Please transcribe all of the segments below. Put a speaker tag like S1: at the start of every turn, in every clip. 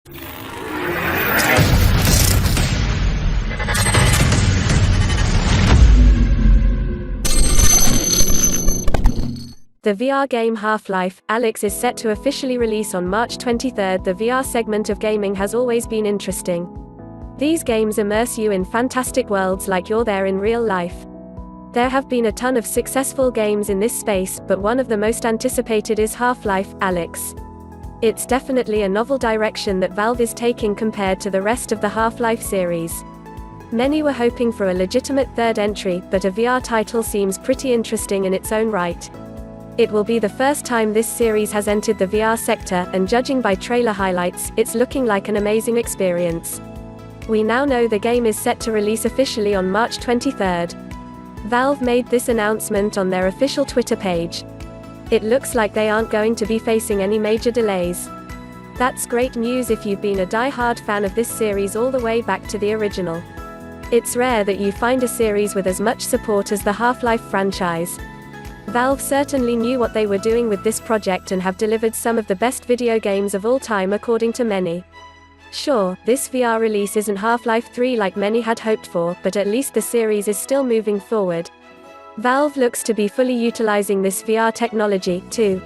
S1: The VR game Half-Life, Alyx is set to officially release on March 23. The VR segment of gaming has always been interesting. These games immerse you in fantastic worlds like you're there in real life. There have been a ton of successful games in this space, but one of the most anticipated is Half-Life, Alyx. It's definitely a novel direction that Valve is taking compared to the rest of the Half-Life series. Many were hoping for a legitimate third entry, but a VR title seems pretty interesting in its own right. It will be the first time this series has entered the VR sector, and judging by trailer highlights, it's looking like an amazing experience. We now know the game is set to release officially on March 23. Valve made this announcement on their official Twitter page. It looks like they aren't going to be facing any major delays. That's great news if you've been a die-hard fan of this series all the way back to the original. It's rare that you find a series with as much support as the Half-Life franchise. Valve certainly knew what they were doing with this project and have delivered some of the best video games of all time according to many. Sure, this VR release isn't Half-Life 3 like many had hoped for, but at least the series is still moving forward. Valve looks to be fully utilizing this VR technology, too.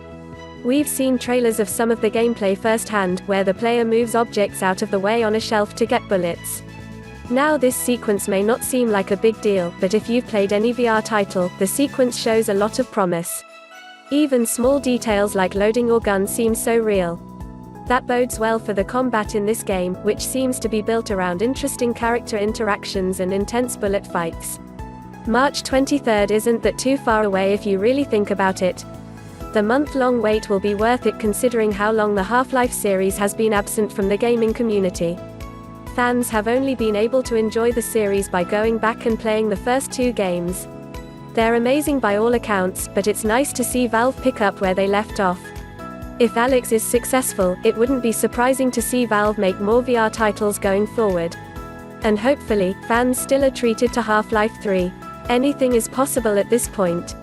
S1: We've seen trailers of some of the gameplay firsthand, where the player moves objects out of the way on a shelf to get bullets. Now this sequence may not seem like a big deal, but if you've played any VR title, the sequence shows a lot of promise. Even small details like loading your gun seem so real. That bodes well for the combat in this game, which seems to be built around interesting character interactions and intense bullet fights. March 23 isn't that too far away if you really think about it. The month-long wait will be worth it considering how long the Half-Life series has been absent from the gaming community. Fans have only been able to enjoy the series by going back and playing the first two games. They're amazing by all accounts, but it's nice to see Valve pick up where they left off. If Alyx is successful, it wouldn't be surprising to see Valve make more VR titles going forward. And hopefully, fans still are treated to Half-Life 3. Anything is possible at this point.